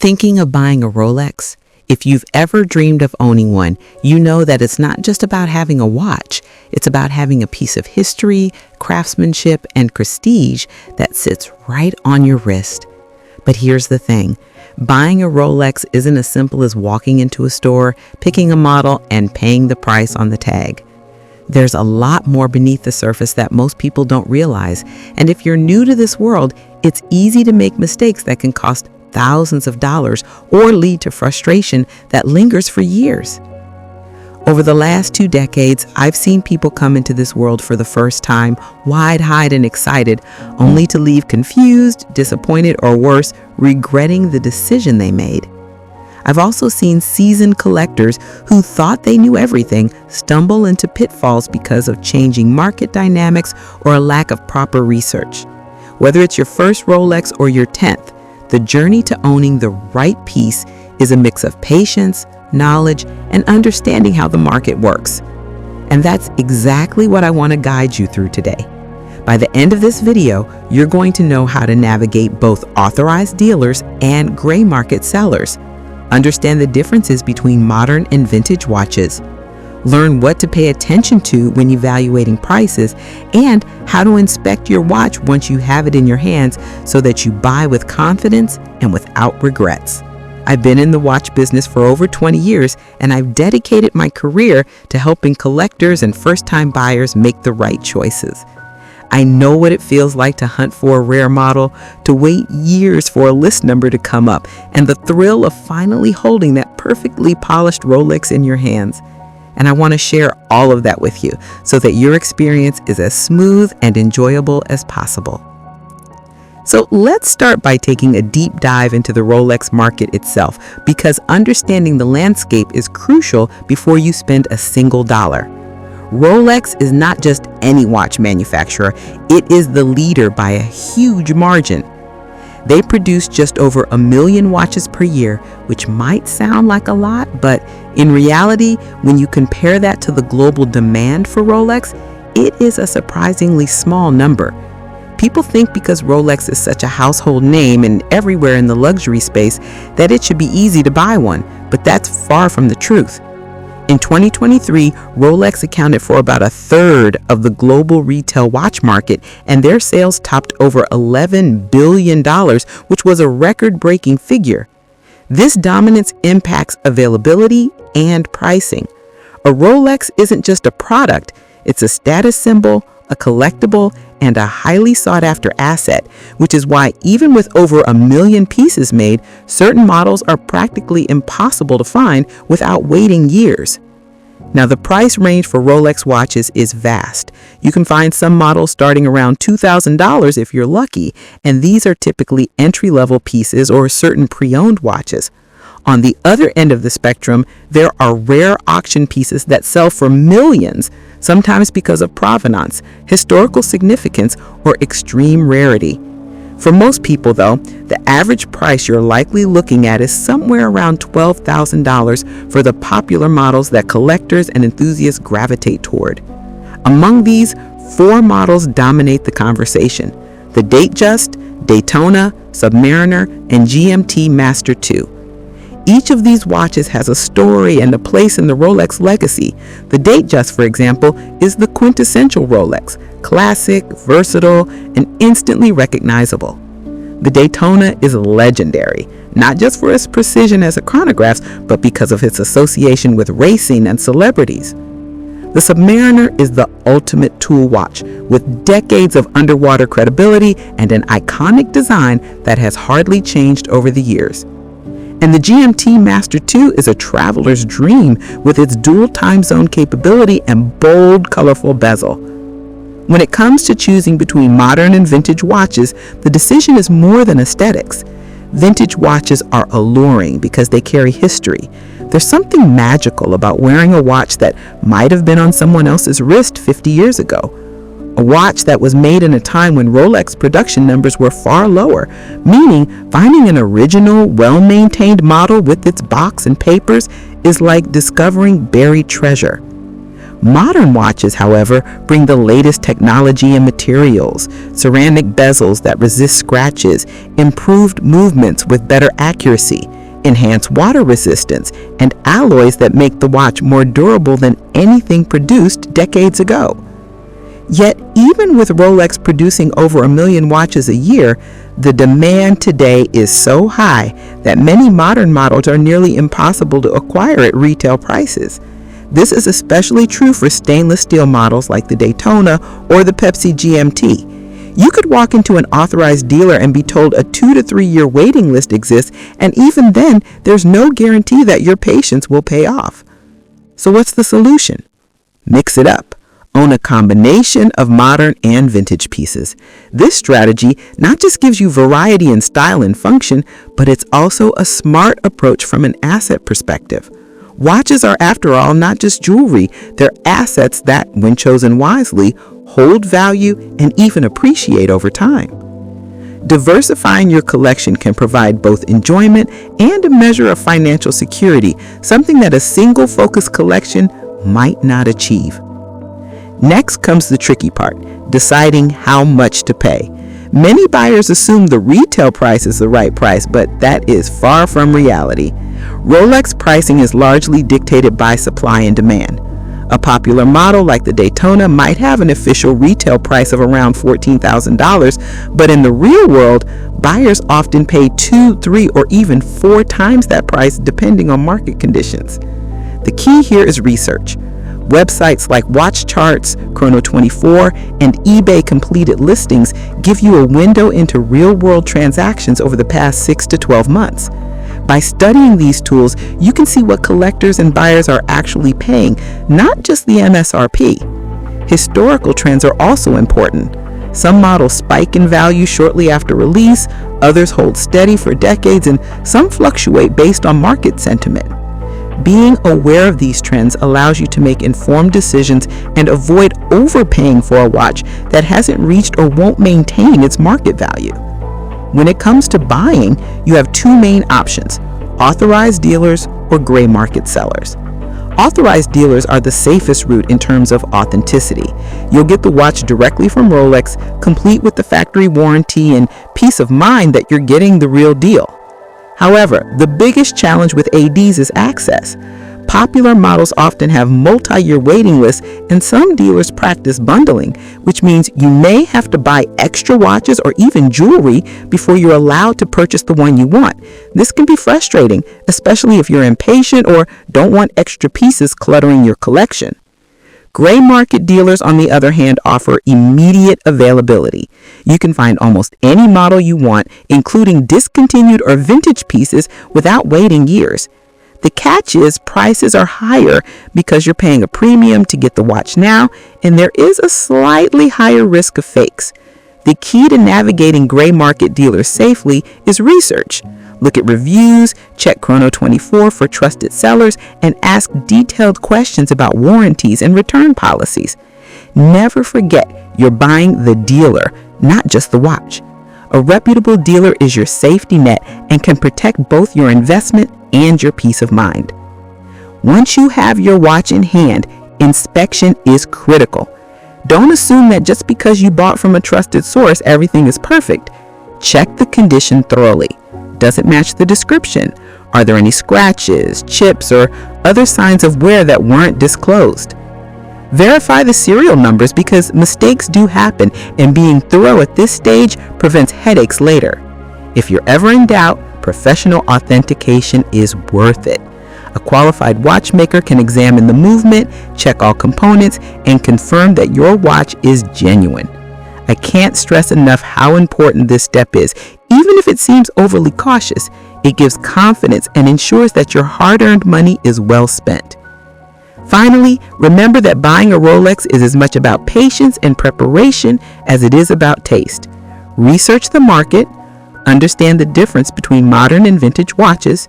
Thinking of buying a Rolex? If you've ever dreamed of owning one, you know that it's not just about having a watch. It's about having a piece of history, craftsmanship, and prestige that sits right on your wrist. But here's the thing. Buying a Rolex isn't as simple as walking into a store, picking a model, and paying the price on the tag. There's a lot more beneath the surface that most people don't realize. And if you're new to this world, it's easy to make mistakes that can cost thousands of dollars or lead to frustration that lingers for years. Over the last 2 decades, I've seen people come into this world for the first time, wide-eyed and excited, only to leave confused, disappointed, or worse, regretting the decision they made. I've also seen seasoned collectors who thought they knew everything stumble into pitfalls because of changing market dynamics or a lack of proper research. Whether it's your first Rolex or your 10th, the journey to owning the right piece is a mix of patience, knowledge, and understanding how the market works. And that's exactly what I want to guide you through today. By the end of this video, you're going to know how to navigate both authorized dealers and gray market sellers, understand the differences between modern and vintage watches, learn what to pay attention to when evaluating prices, and how to inspect your watch once you have it in your hands so that you buy with confidence and without regrets. I've been in the watch business for over 20 years, and I've dedicated my career to helping collectors and first-time buyers make the right choices. I know what it feels like to hunt for a rare model, to wait years for a list number to come up, and the thrill of finally holding that perfectly polished Rolex in your hands. And I want to share all of that with you so that your experience is as smooth and enjoyable as possible. So let's start by taking a deep dive into the Rolex market itself, because understanding the landscape is crucial before you spend a single dollar. Rolex is not just any watch manufacturer, it is the leader by a huge margin. They produce just over 1 million watches per year, which might sound like a lot, but in reality, when you compare that to the global demand for Rolex, it is a surprisingly small number. People think because Rolex is such a household name and everywhere in the luxury space that it should be easy to buy one, but that's far from the truth. In 2023, Rolex accounted for about 1/3 of the global retail watch market, and their sales topped over $11 billion, which was a record-breaking figure. This dominance impacts availability and pricing. A Rolex isn't just a product, it's a status symbol, a collectible, and a highly sought-after asset, which is why even with over 1 million pieces made, certain models are practically impossible to find without waiting years. Now, the price range for Rolex watches is vast. You can find some models starting around $2,000 if you're lucky, and these are typically entry-level pieces or certain pre-owned watches. On the other end of the spectrum, there are rare auction pieces that sell for millions, sometimes because of provenance, historical significance, or extreme rarity. For most people, though, the average price you're likely looking at is somewhere around $12,000 for the popular models that collectors and enthusiasts gravitate toward. Among these, 4 models dominate the conversation: the Datejust, Daytona, Submariner, and GMT Master II. Each of these watches has a story and a place in the Rolex legacy. The Datejust, for example, is the quintessential Rolex, classic, versatile, and instantly recognizable. The Daytona is legendary, not just for its precision as a chronograph, but because of its association with racing and celebrities. The Submariner is the ultimate tool watch, with decades of underwater credibility and an iconic design that has hardly changed over the years. And the GMT Master II is a traveler's dream with its dual time zone capability and bold, colorful bezel. When it comes to choosing between modern and vintage watches, the decision is more than aesthetics. Vintage watches are alluring because they carry history. There's something magical about wearing a watch that might have been on someone else's wrist 50 years ago. A watch that was made in a time when Rolex production numbers were far lower, meaning finding an original, well-maintained model with its box and papers is like discovering buried treasure. Modern watches, however, bring the latest technology and materials, ceramic bezels that resist scratches, improved movements with better accuracy, enhanced water resistance, and alloys that make the watch more durable than anything produced decades ago. Yet, even with Rolex producing over 1 million watches a year, the demand today is so high that many modern models are nearly impossible to acquire at retail prices. This is especially true for stainless steel models like the Daytona or the Pepsi GMT. You could walk into an authorized dealer and be told a 2 to 3 year waiting list exists, and even then, there's no guarantee that your patience will pay off. So what's the solution? Mix it up. Own a combination of modern and vintage pieces. This strategy not just gives you variety in style and function, but it's also a smart approach from an asset perspective. Watches are, after all, not just jewelry. They're assets that, when chosen wisely, hold value and even appreciate over time. Diversifying your collection can provide both enjoyment and a measure of financial security, something that a single focused collection might not achieve. Next comes the tricky part, deciding how much to pay. Many buyers assume the retail price is the right price, but that is far from reality. Rolex pricing is largely dictated by supply and demand. A popular model like the Daytona might have an official retail price of around $14,000, but in the real world, buyers often pay 2, 3, or even 4 times that price depending on market conditions. The key here is research. Websites like Watch Charts, Chrono24, and eBay completed listings give you a window into real-world transactions over the past 6 to 12 months. By studying these tools, you can see what collectors and buyers are actually paying, not just the MSRP. Historical trends are also important. Some models spike in value shortly after release, others hold steady for decades, and some fluctuate based on market sentiment. Being aware of these trends allows you to make informed decisions and avoid overpaying for a watch that hasn't reached or won't maintain its market value. When it comes to buying, you have 2 main options: authorized dealers or gray market sellers. Authorized dealers are the safest route in terms of authenticity. You'll get the watch directly from Rolex, complete with the factory warranty and peace of mind that you're getting the real deal. However, the biggest challenge with ADs is access. Popular models often have multi-year waiting lists, and some dealers practice bundling, which means you may have to buy extra watches or even jewelry before you're allowed to purchase the one you want. This can be frustrating, especially if you're impatient or don't want extra pieces cluttering your collection. Gray market dealers, on the other hand, offer immediate availability. You can find almost any model you want, including discontinued or vintage pieces, without waiting years. The catch is prices are higher because you're paying a premium to get the watch now, and there is a slightly higher risk of fakes. The key to navigating gray market dealers safely is research. Look at reviews, check Chrono24 for trusted sellers, and ask detailed questions about warranties and return policies. Never forget you're buying the dealer, not just the watch. A reputable dealer is your safety net and can protect both your investment and your peace of mind. Once you have your watch in hand, inspection is critical. Don't assume that just because you bought from a trusted source, everything is perfect. Check the condition thoroughly. Does it match the description? Are there any scratches, chips, or other signs of wear that weren't disclosed? Verify the serial numbers because mistakes do happen, and being thorough at this stage prevents headaches later. If you're ever in doubt, professional authentication is worth it. A qualified watchmaker can examine the movement, check all components, and confirm that your watch is genuine. I can't stress enough how important this step is. Even if it seems overly cautious, it gives confidence and ensures that your hard-earned money is well spent. Finally, remember that buying a Rolex is as much about patience and preparation as it is about taste. Research the market, understand the difference between modern and vintage watches,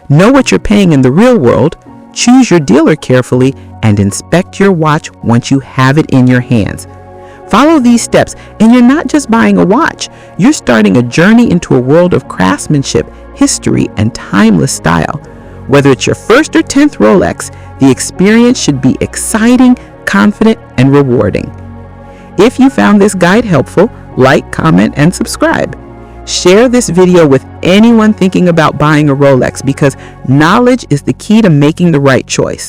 know what you're paying in the real world, choose your dealer carefully, and inspect your watch once you have it in your hands. Follow these steps, and you're not just buying a watch, you're starting a journey into a world of craftsmanship, history, and timeless style. Whether it's your first or 10th Rolex, the experience should be exciting, confident, and rewarding. If you found this guide helpful, like, comment, and subscribe. Share this video with anyone thinking about buying a Rolex because knowledge is the key to making the right choice.